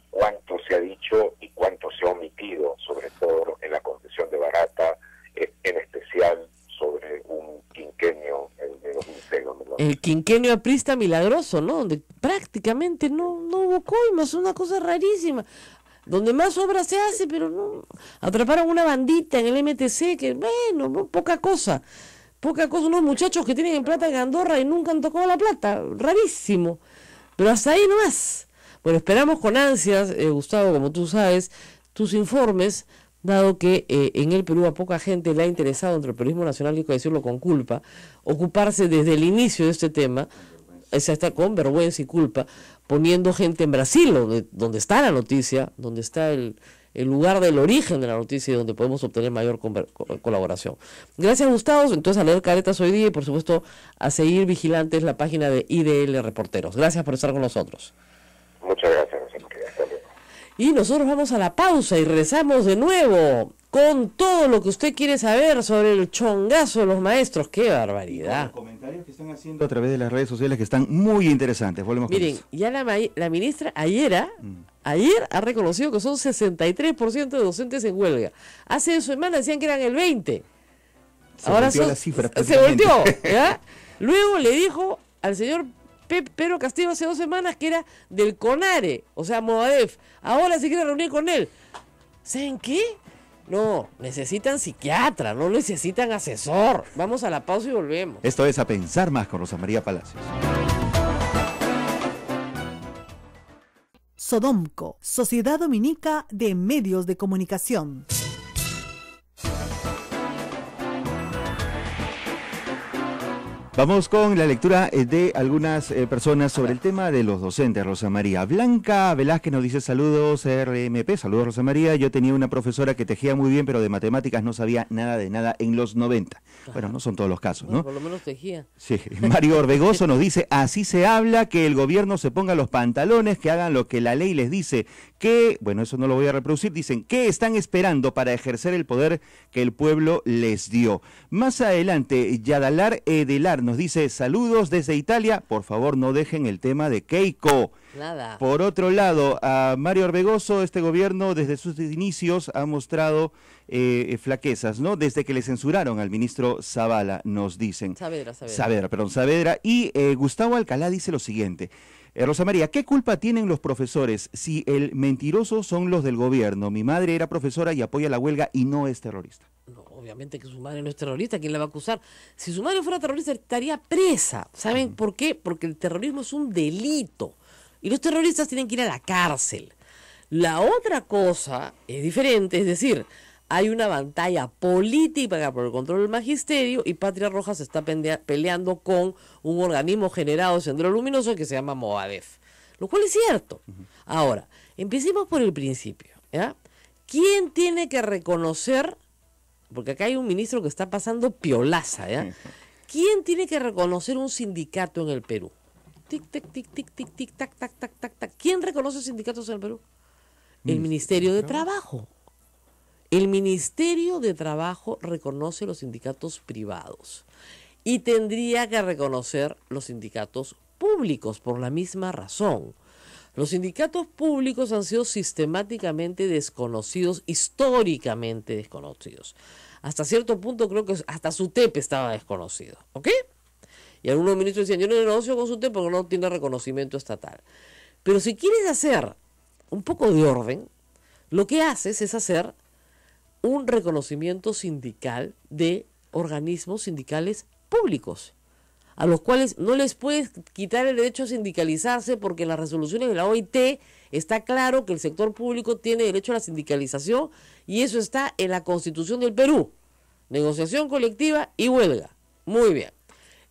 cuánto se ha dicho y cuánto se ha omitido, sobre todo en la confesión de Barata, en especial sobre un quinquenio, el de 2006. El quinquenio aprista milagroso, ¿no? Donde prácticamente no hubo como coimas, una cosa rarísima. Donde más obra se hace, pero no. Atraparon una bandita en el MTC, que bueno, no, poca cosa, unos muchachos que tienen plata en Andorra y nunca han tocado la plata, rarísimo. Pero hasta ahí nomás. Bueno, esperamos con ansias, Gustavo, como tú sabes, tus informes, dado que en el Perú a poca gente le ha interesado entre el periodismo nacional, y hay que decirlo con culpa, ocuparse desde el inicio de este tema, está con vergüenza y culpa, poniendo gente en Brasil, donde está la noticia, donde está el lugar del origen de la noticia y donde podemos obtener mayor colaboración. Gracias, Gustavo. Entonces, a leer caretas hoy día y, por supuesto, a seguir vigilantes la página de IDL Reporteros. Gracias por estar con nosotros. Muchas gracias, José María. Hasta luego. Y nosotros vamos a la pausa y regresamos de nuevo con todo lo que usted quiere saber sobre el chongazo de los maestros. ¡Qué barbaridad! Los comentarios que están haciendo a través de las redes sociales que están muy interesantes. Volvemos Miren, con eso. ya la ministra ayer ha reconocido que son 63% de docentes en huelga. Hace 2 semanas decían que eran el 20%. Ahora la cifra, se volteó, ¿ya? Luego le dijo al señor Pedro Castillo hace 2 semanas que era del CONARE, o sea, Movadef. Ahora se quiere reunir con él. ¿Saben qué? No, necesitan psiquiatra, no necesitan asesor. Vamos a la pausa y volvemos. Esto es A Pensar Más con Rosa María Palacios. Sodomco, Sociedad Dominica de Medios de Comunicación. Vamos con la lectura de algunas personas sobre el tema de los docentes, Rosa María. Blanca Velázquez nos dice: saludos RMP, saludos Rosa María. Yo tenía una profesora que tejía muy bien, pero de matemáticas no sabía nada de nada en los 90. Bueno, no son todos los casos, ¿no? Por lo menos tejía. Sí, Mario Orbegoso nos dice: así se habla, que el gobierno se ponga los pantalones, que hagan lo que la ley les dice, que, bueno, eso no lo voy a reproducir, dicen, ¿qué están esperando para ejercer el poder que el pueblo les dio? Más adelante, Yadalar Edelar nos dice: saludos desde Italia, por favor no dejen el tema de Keiko. Nada. Por otro lado, a Mario Orbegoso, este gobierno desde sus inicios ha mostrado flaquezas, ¿no? Desde que le censuraron al ministro Zavala, nos dicen. Saavedra. Y Gustavo Alcalá dice lo siguiente: Rosa María, ¿qué culpa tienen los profesores si el mentiroso son los del gobierno? Mi madre era profesora y apoya la huelga y no es terrorista. No, obviamente que su madre no es terrorista, ¿quién la va a acusar? Si su madre fuera terrorista estaría presa. ¿Saben por qué? Porque el terrorismo es un delito y los terroristas tienen que ir a la cárcel. La otra cosa es diferente, es decir, hay una batalla política por el control del magisterio y Patria Roja se está peleando con un organismo generado de Sendero Luminoso que se llama Movadef, lo cual es cierto. Ahora, empecemos por el principio, ¿ya? ¿Quién tiene que reconocer? Porque acá hay un ministro que está pasando piolaza, ¿ya? ¿Quién tiene que reconocer un sindicato en el Perú? Tic, tic, tic, tic, tic, tic, tac, tac, tac, tac, tac. ¿Quién reconoce sindicatos en el Perú? El Ministerio de Trabajo. El Ministerio de Trabajo reconoce los sindicatos privados y tendría que reconocer los sindicatos públicos por la misma razón. Los sindicatos públicos han sido sistemáticamente desconocidos, históricamente desconocidos. Hasta cierto punto creo que hasta SUTEP estaba desconocido, ¿ok? Y algunos ministros decían: yo no negocio con SUTEP porque no tiene reconocimiento estatal. Pero si quieres hacer un poco de orden, lo que haces es hacer un reconocimiento sindical de organismos sindicales públicos, a los cuales no les puedes quitar el derecho a sindicalizarse, porque en las resoluciones de la OIT está claro que el sector público tiene derecho a la sindicalización y eso está en la Constitución del Perú. Negociación colectiva y huelga. Muy bien.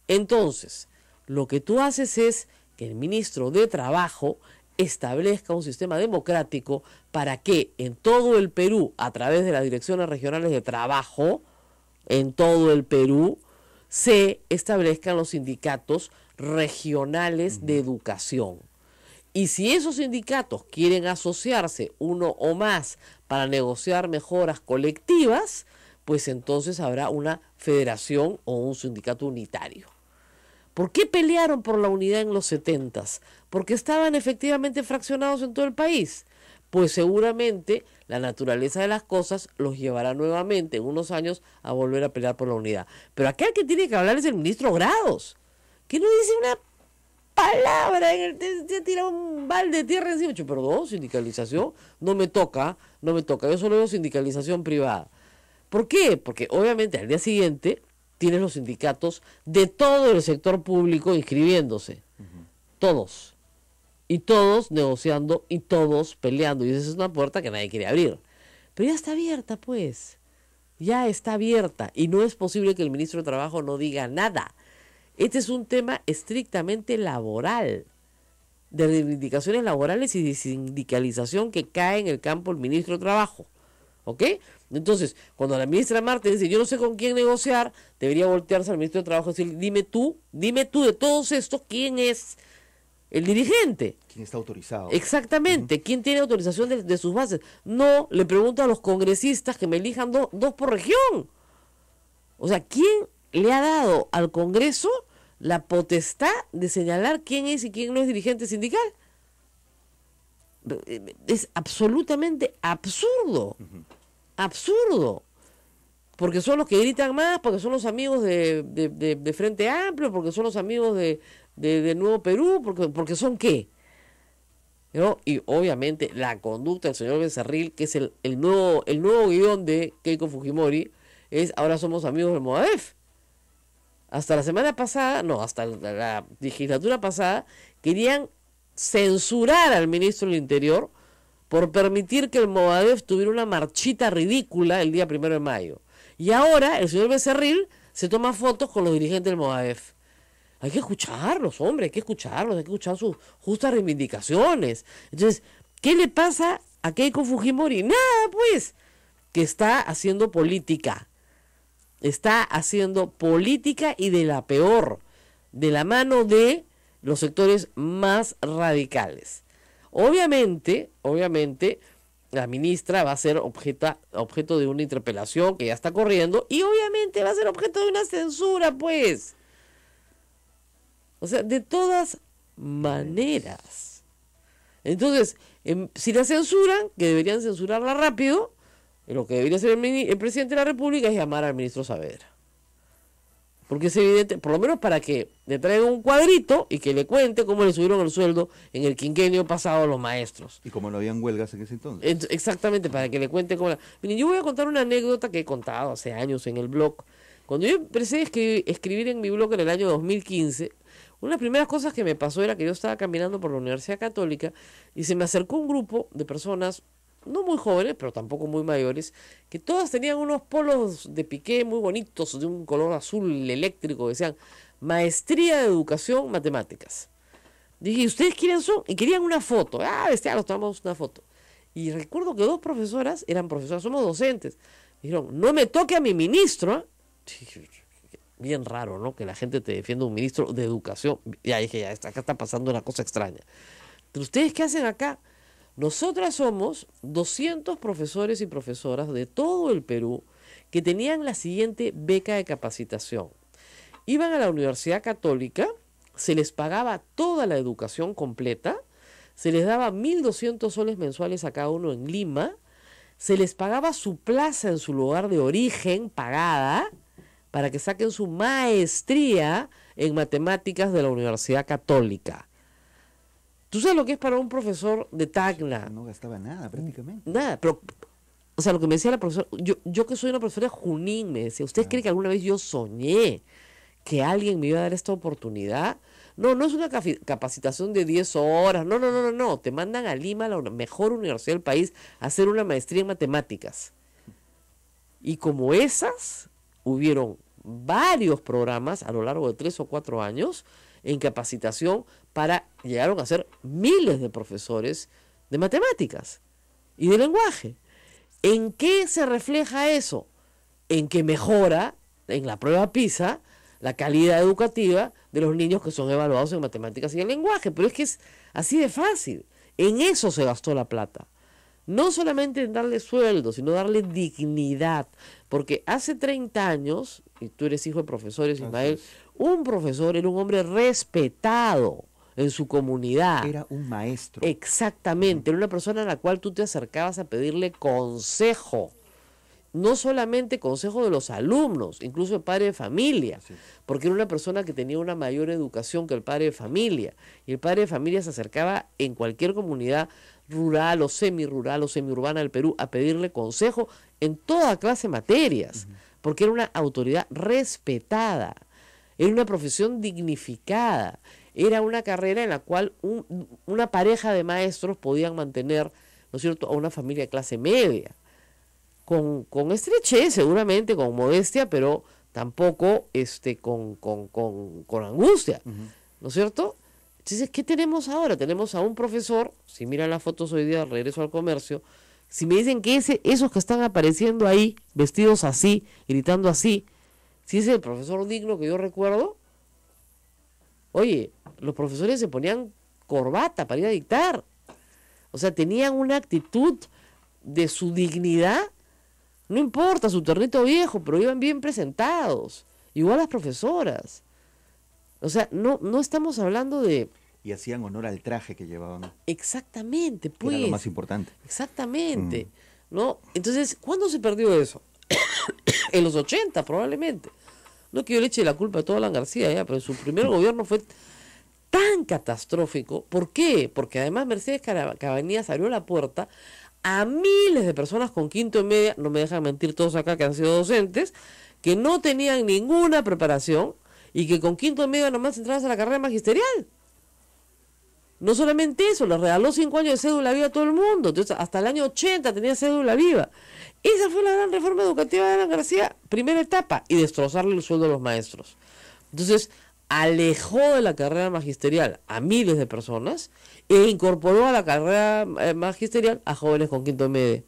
Entonces, lo que tú haces es que el ministro de Trabajo establezca un sistema democrático para que en todo el Perú, a través de las direcciones regionales de trabajo, en todo el Perú, se establezcan los sindicatos regionales de educación. Y si esos sindicatos quieren asociarse uno o más para negociar mejoras colectivas, pues entonces habrá una federación o un sindicato unitario. ¿Por qué pelearon por la unidad en los 70s? Porque estaban efectivamente fraccionados en todo el país. Pues seguramente la naturaleza de las cosas los llevará nuevamente en unos años a volver a pelear por la unidad. Pero acá el que tiene que hablar es el ministro Grados, que no dice una palabra, te tira un balde de tierra encima. Yo, perdón, sindicalización, no me toca, yo solo veo sindicalización privada. ¿Por qué? Porque obviamente al día siguiente tienes los sindicatos de todo el sector público inscribiéndose, todos, y todos negociando, y todos peleando, y esa es una puerta que nadie quiere abrir. Pero ya está abierta, pues, ya está abierta, y no es posible que el ministro de Trabajo no diga nada. Este es un tema estrictamente laboral, de reivindicaciones laborales y de sindicalización que cae en el campo el ministro de Trabajo. ¿Ok? Entonces, cuando la ministra Marta dice, yo no sé con quién negociar, debería voltearse al ministro de Trabajo y decir, dime tú de todos estos, ¿quién es el dirigente? ¿Quién está autorizado? Exactamente, ¿quién tiene autorización de sus bases? No, le pregunto a los congresistas que me elijan dos por región. O sea, ¿quién le ha dado al Congreso la potestad de señalar quién es y quién no es dirigente sindical? Es absolutamente absurdo. Absurdo. Porque son los que gritan más, porque son los amigos de Frente Amplio, porque son los amigos de Nuevo Perú, porque son qué. ¿No? Y obviamente la conducta del señor Becerril, que es el nuevo guión de Keiko Fujimori, es ahora somos amigos del Movadef. Hasta la semana pasada, no, hasta la legislatura pasada, querían censurar al ministro del Interior por permitir que el Movadef tuviera una marchita ridícula el día 1 de mayo. Y ahora el señor Becerril se toma fotos con los dirigentes del Movadef. Hay que escucharlos, hombre, hay que escuchar sus justas reivindicaciones. Entonces, ¿qué le pasa a Keiko Fujimori? Nada, pues, que está haciendo política. Está haciendo política y de la peor, de la mano de los sectores más radicales. Obviamente, la ministra va a ser objeto de una interpelación que ya está corriendo y obviamente va a ser objeto de una censura, pues. O sea, de todas maneras. Entonces, si la censuran, que deberían censurarla rápido, lo que debería hacer el presidente de la República es llamar al ministro Saavedra. Porque es evidente, por lo menos para que le traigan un cuadrito y que le cuente cómo le subieron el sueldo en el quinquenio pasado a los maestros. Y como no habían huelgas en ese entonces. Exactamente, para que le cuente cómo Miren, yo voy a contar una anécdota que he contado hace años en el blog. Cuando yo empecé a escribir en mi blog en el año 2015, una de las primeras cosas que me pasó era que yo estaba caminando por la Universidad Católica y se me acercó un grupo de personas, no muy jóvenes, pero tampoco muy mayores, que todas tenían unos polos de piqué muy bonitos, de un color azul eléctrico, que decían Maestría de Educación Matemáticas. Dije, ¿ustedes quiénes son? Y querían una foto. Nos tomamos una foto. Y recuerdo que dos profesoras, eran profesoras, somos docentes, dijeron, no me toque a mi ministro. Bien raro, ¿no? Que la gente te defienda un ministro de educación. Ya dije, acá está pasando una cosa extraña. Pero ¿ustedes qué hacen acá? Nosotras somos 200 profesores y profesoras de todo el Perú que tenían la siguiente beca de capacitación. Iban a la Universidad Católica, se les pagaba toda la educación completa, se les daba 1.200 soles mensuales a cada uno en Lima, se les pagaba su plaza en su lugar de origen pagada para que saquen su maestría en matemáticas de la Universidad Católica. ¿Tú sabes lo que es para un profesor de Tacna? No gastaba nada prácticamente. Nada, pero, o sea, lo que me decía la profesora, yo que soy una profesora de Junín, me decía, ¿usted cree que alguna vez yo soñé que alguien me iba a dar esta oportunidad? No, no es una capacitación de 10 horas, no, te mandan a Lima, la mejor universidad del país, a hacer una maestría en matemáticas. Y como esas, hubieron varios programas a lo largo de 3 o 4 años en capacitación llegaron a ser miles de profesores de matemáticas y de lenguaje. ¿En qué se refleja eso? En que mejora en la prueba PISA la calidad educativa de los niños que son evaluados en matemáticas y en lenguaje. Pero es que es así de fácil. En eso se gastó la plata. No solamente en darle sueldo, sino darle dignidad. Porque hace 30 años, y tú eres hijo de profesores, Ismael, un profesor era un hombre respetado en su comunidad. Era un maestro. Exactamente, era una persona a la cual tú te acercabas a pedirle consejo. no solamente consejo de los alumnos, incluso el padre de familia, porque era una persona que tenía una mayor educación que el padre de familia, y el padre de familia se acercaba en cualquier comunidad rural o semiurbana del Perú a pedirle consejo en toda clase de materias, porque era una autoridad respetada, era una profesión dignificada, era una carrera en la cual una pareja de maestros podían mantener, ¿no es cierto?, a una familia de clase media, con estrechez seguramente, con modestia, pero tampoco con angustia, ¿no es cierto? Entonces, ¿qué tenemos ahora? Tenemos a un profesor, si miran las fotos hoy día, regreso al comercio, si me dicen que esos que están apareciendo ahí, vestidos así, gritando así, si es el profesor digno que yo recuerdo, oye, los profesores se ponían corbata para ir a dictar. O sea, tenían una actitud de su dignidad, no importa su ternito viejo, pero iban bien presentados. Igual las profesoras. O sea, no estamos hablando de... Y hacían honor al traje que llevaban. Exactamente, pues. Era lo más importante. Exactamente. ¿No? Entonces, ¿cuándo se perdió eso? En los 80, probablemente. No que yo le eche la culpa a todo Alan García, ya, pero su primer gobierno fue tan catastrófico. ¿Por qué? Porque además Mercedes Cabanías abrió la puerta a miles de personas con quinto y media, no me dejan mentir todos acá que han sido docentes, que no tenían ninguna preparación y que con quinto y media nomás entraban a la carrera magisterial. No solamente eso, les regaló 5 años de cédula viva a todo el mundo. Entonces, hasta el año 80 tenía cédula viva. Esa fue la gran reforma educativa de Alan García, primera etapa, y destrozarle el sueldo a los maestros. Entonces, alejó de la carrera magisterial a miles de personas e incorporó a la carrera magisterial a jóvenes con quinto y medio,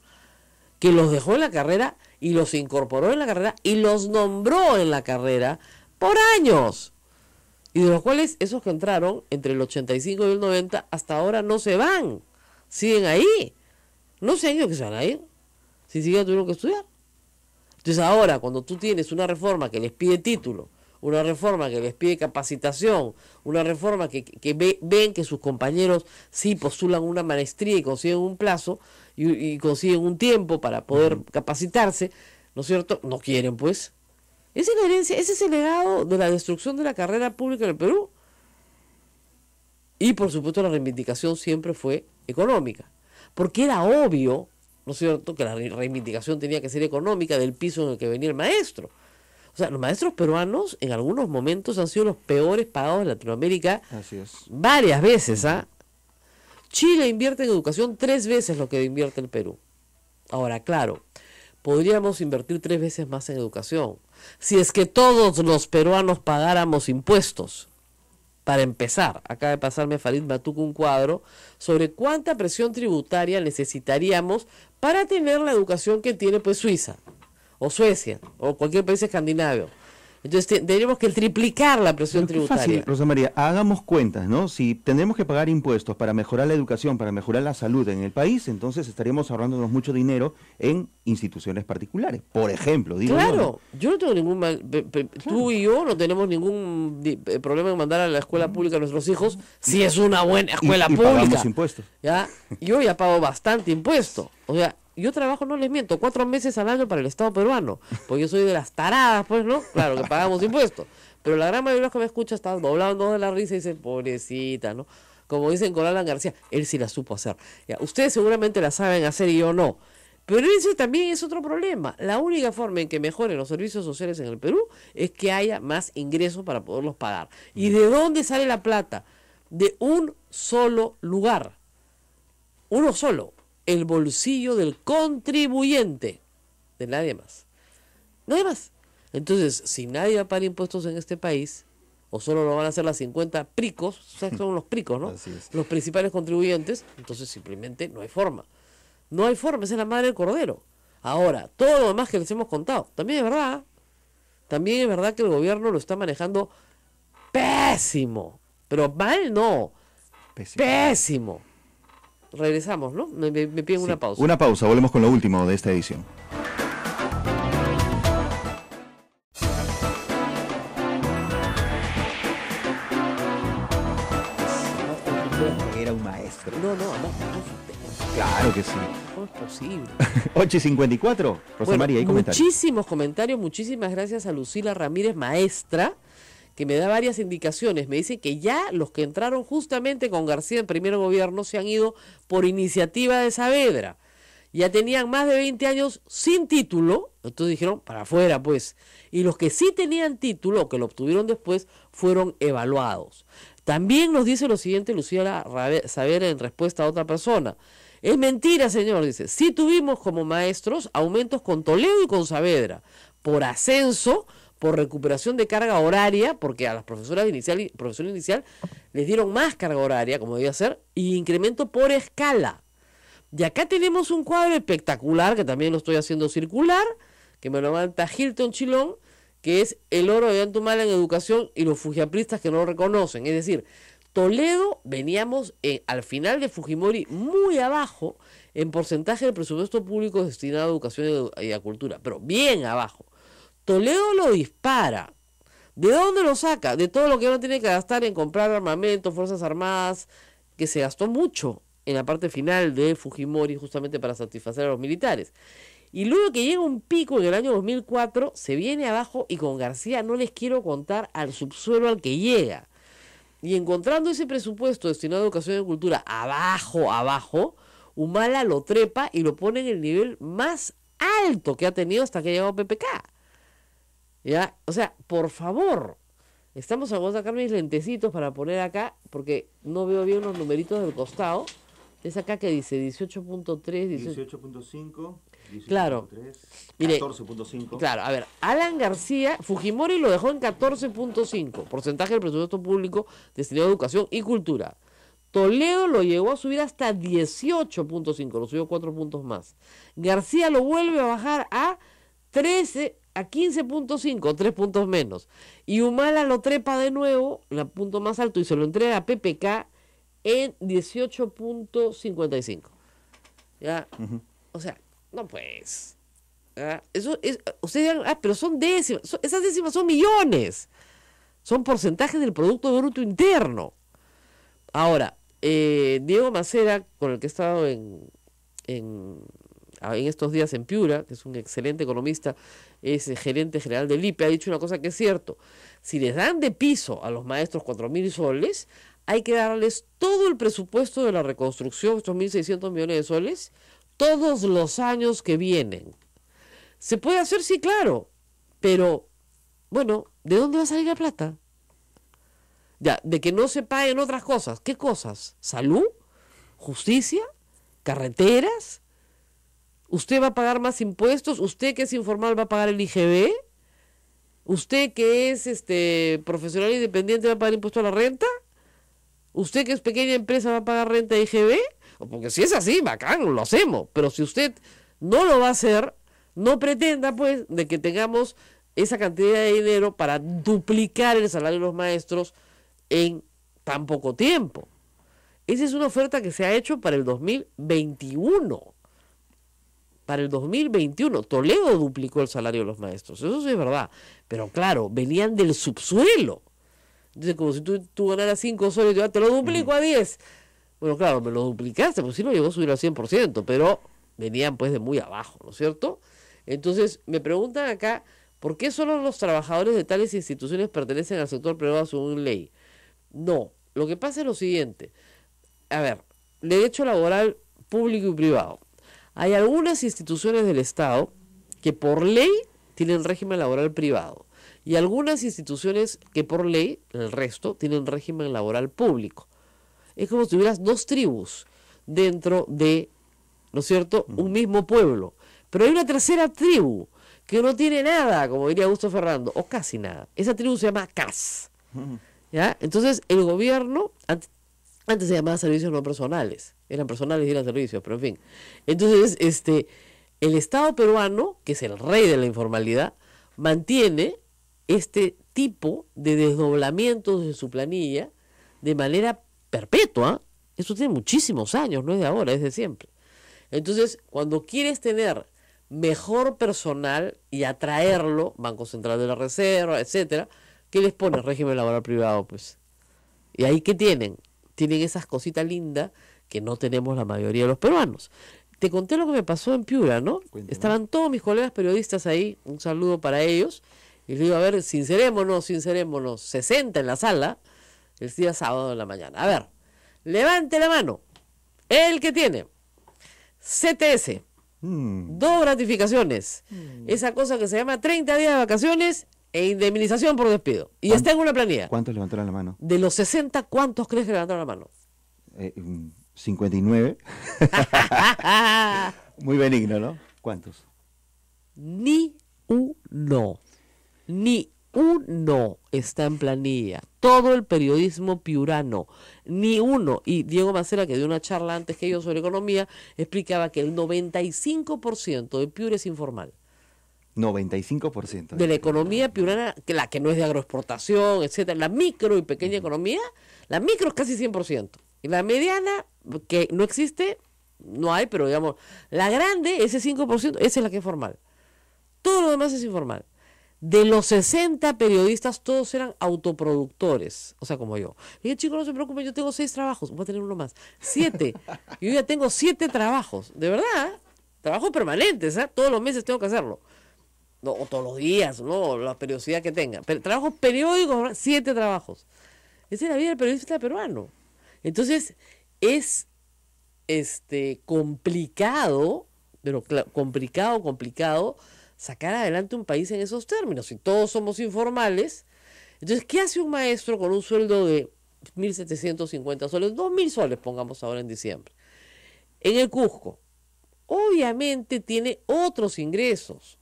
que los dejó en la carrera y los incorporó en la carrera y los nombró en la carrera por años. Y de los cuales esos que entraron entre el 85 y el 90 hasta ahora no se van, siguen ahí. No se han ido que se van a ir, si siquiera tuvieron que estudiar. Entonces ahora, cuando tú tienes una reforma que les pide título, una reforma que les pide capacitación, una reforma que ven que sus compañeros sí postulan una maestría y consiguen un plazo y consiguen un tiempo para poder capacitarse, ¿no es cierto? No quieren, pues. Esa es la herencia, ese es el legado de la destrucción de la carrera pública en el Perú. Y por supuesto la reivindicación siempre fue económica, porque era obvio, ¿no es cierto?, que la reivindicación tenía que ser económica del piso en el que venía el maestro. O sea, los maestros peruanos en algunos momentos han sido los peores pagados de Latinoamérica. Así es. Varias veces, ¿ah? Chile invierte en educación 3 veces lo que invierte el Perú. Ahora, claro, podríamos invertir 3 veces más en educación si es que todos los peruanos pagáramos impuestos. Para empezar, acaba de pasarme Farid Matuco un cuadro sobre cuánta presión tributaria necesitaríamos para tener la educación que tiene pues Suiza, o Suecia, o cualquier país escandinavio. Entonces tendríamos que triplicar la presión tributaria. Fácil, Rosa María, hagamos cuentas, ¿no? Si tendremos que pagar impuestos para mejorar la educación, para mejorar la salud en el país, entonces estaríamos ahorrándonos mucho dinero en instituciones particulares. Por ejemplo, digo claro, yo no tengo ningún tú y yo no tenemos ningún problema en mandar a la escuela pública a nuestros hijos si es una buena escuela pública. Pagamos impuestos. ¿Ya? Yo ya pago bastante impuesto. O sea, yo trabajo, no les miento, 4 meses al año para el Estado peruano, porque yo soy de las taradas, pues, ¿no? Claro, que pagamos impuestos. Pero la gran mayoría de los que me escuchan están doblando de la risa y dicen, pobrecita, ¿no? Como dicen con Alan García, él sí la supo hacer. Ya, ustedes seguramente la saben hacer y yo no. Pero eso también es otro problema. La única forma en que mejoren los servicios sociales en el Perú es que haya más ingresos para poderlos pagar. ¿Y de dónde sale la plata? De un solo lugar. Uno solo. El bolsillo del contribuyente, de nadie más. Nadie más. Entonces, si nadie va a pagar impuestos en este país, o solo lo van a hacer las 50 pricos, o sea, son los pricos, ¿no? Los principales contribuyentes, entonces simplemente no hay forma. No hay forma, esa es la madre del cordero. Ahora, todo lo demás que les hemos contado, también es verdad. También es verdad que el gobierno lo está manejando pésimo. Pero mal no. Pésimo. Regresamos, ¿no? Me piden una pausa. Una pausa, volvemos con lo último de esta edición. Era un maestro. No, Claro que sí. ¿Cómo es posible? 8:54. Rosa María, hay comentarios. Muchísimos comentarios, muchísimas gracias a Lucila Ramírez, maestra, que me da varias indicaciones. Me dice que ya los que entraron justamente con García en primer gobierno se han ido por iniciativa de Saavedra. Ya tenían más de 20 años sin título, entonces dijeron, para afuera pues. Y los que sí tenían título, que lo obtuvieron después, fueron evaluados. También nos dice lo siguiente Lucila Saavedra en respuesta a otra persona. Es mentira, señor, dice. Sí tuvimos como maestros aumentos con Toledo y con Saavedra, por ascenso, por recuperación de carga horaria, porque a las profesoras profesor inicial les dieron más carga horaria, como debía ser, y incremento por escala. Y acá tenemos un cuadro espectacular, que también lo estoy haciendo circular, que me lo manda Hilton Chilón, que es el oro de Antumala en educación y los fujiapristas que no lo reconocen. Es decir, Toledo veníamos al final de Fujimori muy abajo en porcentaje del presupuesto público destinado a educación y a cultura, pero bien abajo. Toledo lo dispara. ¿De dónde lo saca? De todo lo que uno tiene que gastar en comprar armamento, fuerzas armadas, que se gastó mucho en la parte final de Fujimori justamente para satisfacer a los militares. Y luego que llega un pico en el año 2004, se viene abajo y con García no les quiero contar al subsuelo al que llega. Y encontrando ese presupuesto destinado a educación y cultura abajo, Humala lo trepa y lo pone en el nivel más alto que ha tenido hasta que llegó PPK. ¿Ya? O sea, por favor, voy a sacar mis lentecitos para poner acá, porque no veo bien los numeritos del costado. Es acá que dice 18.3, 18.5, claro, 14.5. Claro, a ver, Alan García, Fujimori lo dejó en 14.5, porcentaje del presupuesto público destinado a educación y cultura. Toledo lo llegó a subir hasta 18.5, lo subió 4 puntos más. García lo vuelve a bajar a 15.5, 3 puntos menos. Y Humala lo trepa de nuevo, el punto más alto, y se lo entrega a PPK en 18.55. ¿Ya? O sea, no pues. ¿Ya? Eso es, ustedes dirán, pero son décimas. Esas décimas son millones. Son porcentajes del Producto Bruto Interno. Ahora, Diego Macera, con el que he estado en estos días en Piura, que es un excelente economista, es gerente general del IPE, ha dicho una cosa que es cierto. Si les dan de piso a los maestros 4.000 soles, hay que darles todo el presupuesto de la reconstrucción, estos 1.600 millones de soles, todos los años que vienen. ¿Se puede hacer? Sí, claro. Pero, bueno, ¿de dónde va a salir la plata? Ya, de que no se paguen otras cosas. ¿Qué cosas? ¿Salud? ¿Justicia? ¿Carreteras? ¿Usted va a pagar más impuestos? ¿Usted que es informal va a pagar el IGB? ¿Usted que es profesional independiente va a pagar impuesto a la renta? ¿Usted que es pequeña empresa va a pagar renta de IGB? Porque si es así, bacán, lo hacemos. Pero si usted no lo va a hacer, no pretenda pues de que tengamos esa cantidad de dinero para duplicar el salario de los maestros en tan poco tiempo. Esa es una oferta que se ha hecho para el 2021. Para el 2021, Toledo duplicó el salario de los maestros. Eso sí es verdad. Pero claro, venían del subsuelo. Entonces, como si tú ganaras 5 soles, te lo duplico a 10. Bueno, claro, me lo duplicaste, pues sí lo llegó a subir al 100%, pero venían pues de muy abajo, ¿no es cierto? Entonces, me preguntan acá, ¿por qué solo los trabajadores de tales instituciones pertenecen al sector privado según ley? No, lo que pasa es lo siguiente. A ver, derecho laboral público y privado. Hay algunas instituciones del Estado que por ley tienen régimen laboral privado. Y algunas instituciones que por ley, el resto, tienen régimen laboral público. Es como si tuvieras 2 tribus dentro de, ¿no es cierto?, un mismo pueblo. Pero hay una tercera tribu que no tiene nada, como diría Augusto Ferrando, o casi nada. Esa tribu se llama CAS. ¿Ya? Entonces, el gobierno, antes se llamaba servicios no personales. Eran personales y eran servicios, pero en fin. Entonces, el Estado peruano, que es el rey de la informalidad, mantiene este tipo de desdoblamientos de su planilla de manera perpetua. Eso tiene muchísimos años, no es de ahora, es de siempre. Entonces, cuando quieres tener mejor personal y atraerlo, Banco Central de la Reserva, etcétera, ¿qué les pone? Régimen laboral privado, pues. Y ahí, ¿qué tienen? Tienen esas cositas lindas que no tenemos la mayoría de los peruanos. Te conté lo que me pasó en Piura, ¿no? Cuéntame. Estaban todos mis colegas periodistas ahí, un saludo para ellos, y les digo, a ver, sincerémonos, 60 en la sala, el día sábado de la mañana. A ver, levante la mano, el que tiene CTS, 2 gratificaciones, esa cosa que se llama 30 días de vacaciones e indemnización por despido, y está en una planilla. ¿Cuántos levantaron la mano? De los 60, ¿cuántos crees que levantaron la mano? 59. Muy benigno, ¿no? ¿Cuántos? Ni uno está en planilla. Todo el periodismo piurano, ni uno. Y Diego Macera, que dio una charla antes que yo sobre economía, explicaba que el 95% de Piura es informal. 95%. De la economía piurana, que la que no es de agroexportación, etcétera, la micro y pequeña economía, la micro es casi 100%. Y la mediana, que no existe, no hay, pero digamos, la grande, ese 5%, esa es la que es formal. Todo lo demás es informal. De los 60 periodistas, todos eran autoproductores, o sea, como yo. Y dije, chicos, no se preocupen, yo tengo 6 trabajos, voy a tener uno más. 7. Yo ya tengo 7 trabajos, de verdad, trabajos permanentes, todos los meses tengo que hacerlo. No, o todos los días, no, la periodicidad que tenga. Pero trabajos periódicos, 7 trabajos. Esa es la vida del periodista peruano. Entonces, es complicado, pero complicado, sacar adelante un país en esos términos. Si todos somos informales, entonces, ¿qué hace un maestro con un sueldo de 1.750 soles? 2.000 soles, pongamos ahora en diciembre. En el Cusco, obviamente tiene otros ingresos.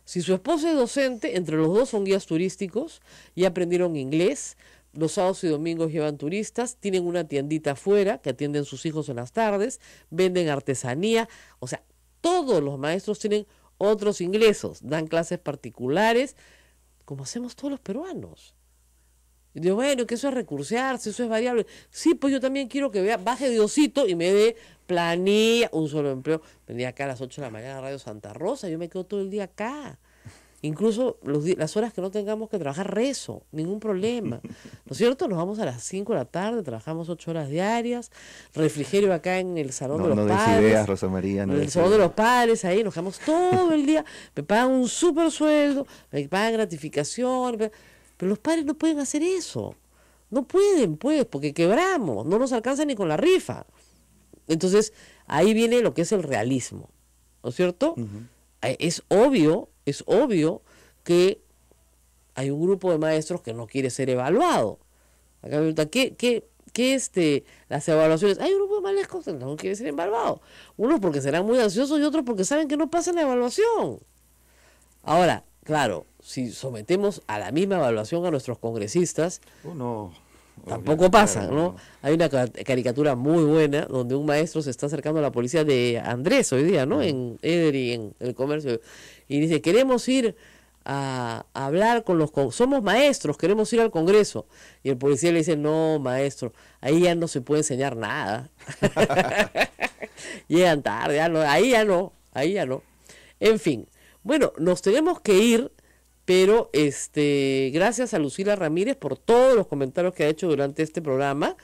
Si su esposa es docente, entre los dos son guías turísticos, ya aprendieron inglés, los sábados y domingos llevan turistas, tienen una tiendita afuera que atienden sus hijos en las tardes, venden artesanía, o sea, todos los maestros tienen otros ingresos, dan clases particulares, como hacemos todos los peruanos. Y digo, bueno, que eso es recursearse, eso es variable. Sí, pues yo también quiero que baje Diosito y me dé planilla, un solo empleo. Venía acá a las 8 de la mañana a Radio Santa Rosa, yo me quedo todo el día acá. Incluso las horas que no tengamos que trabajar, rezo, ningún problema. ¿No es cierto? Nos vamos a las 5 de la tarde, trabajamos 8 horas diarias, refrigerio acá en el Salón de los Padres. No des ideas, Rosa María. En el Salón de los Padres, ahí nos quedamos todo el día, me pagan un súper sueldo, me pagan gratificación, pero los padres no pueden hacer eso. No pueden, pues, porque quebramos, no nos alcanza ni con la rifa. Entonces, ahí viene lo que es el realismo, ¿no es cierto? Es obvio que hay un grupo de maestros que no quiere ser evaluado. Acá me preguntan, ¿qué las evaluaciones? Hay un grupo de maestros que no quiere ser evaluado. Unos porque serán muy ansiosos y otros porque saben que no pasan la evaluación. Ahora, claro, si sometemos a la misma evaluación a nuestros congresistas, tampoco pasan, ¿no? Hay una caricatura muy buena donde un maestro se está acercando a la policía de Andrés hoy día, ¿no? En Eder y en el comercio. Y dice, queremos ir a hablar con somos maestros, queremos ir al Congreso. Y el policía le dice, no, maestro, ahí ya no se puede enseñar nada. Llegan tarde, ahí ya no. En fin, bueno, nos tenemos que ir, pero gracias a Lucila Ramírez por todos los comentarios que ha hecho durante este programa.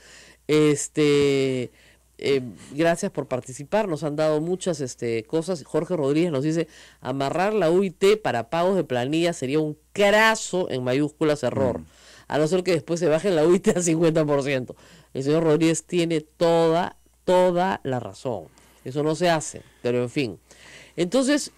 Gracias por participar, nos han dado muchas cosas. Jorge Rodríguez nos dice, amarrar la UIT para pagos de planilla sería un craso, en mayúsculas, error, a no ser que después se baje la UIT al 50%. El señor Rodríguez tiene toda la razón, eso no se hace, pero en fin. Entonces,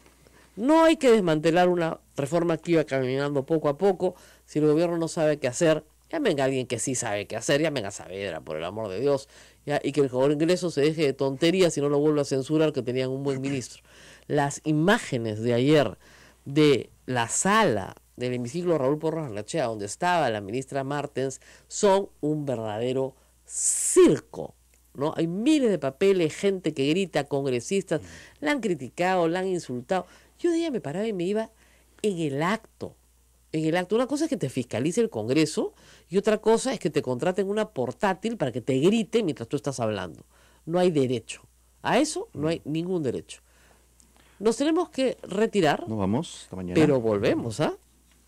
no hay que desmantelar una reforma que iba caminando poco a poco. Si el gobierno no sabe qué hacer, llamen a alguien que sí sabe qué hacer, llamen a Saavedra, por el amor de Dios, ¿ya? Y que el Congreso se deje de tonterías y no lo vuelva a censurar, que tenían un buen ministro. Las imágenes de ayer de la sala del hemiciclo Raúl Porras Barnechea, donde estaba la ministra Martens, son un verdadero circo, ¿no? Hay miles de papeles, gente que grita, congresistas, la han criticado, la han insultado. Yo de día me paraba y me iba en el acto. Una cosa es que te fiscalice el Congreso y otra cosa es que te contraten una portátil para que te grite mientras tú estás hablando. No hay derecho. A eso no hay ningún derecho. Nos tenemos que retirar. Nos vamos hasta mañana. Pero volvemos,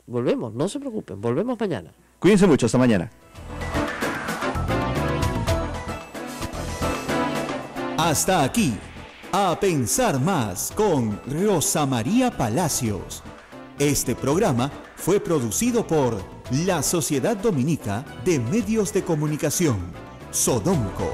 Volvemos, no se preocupen, volvemos mañana. Cuídense mucho, hasta mañana. Hasta aquí, A Pensar Más con Rosa María Palacios. Este programa fue producido por la Sociedad Dominica de Medios de Comunicación, Sodomco.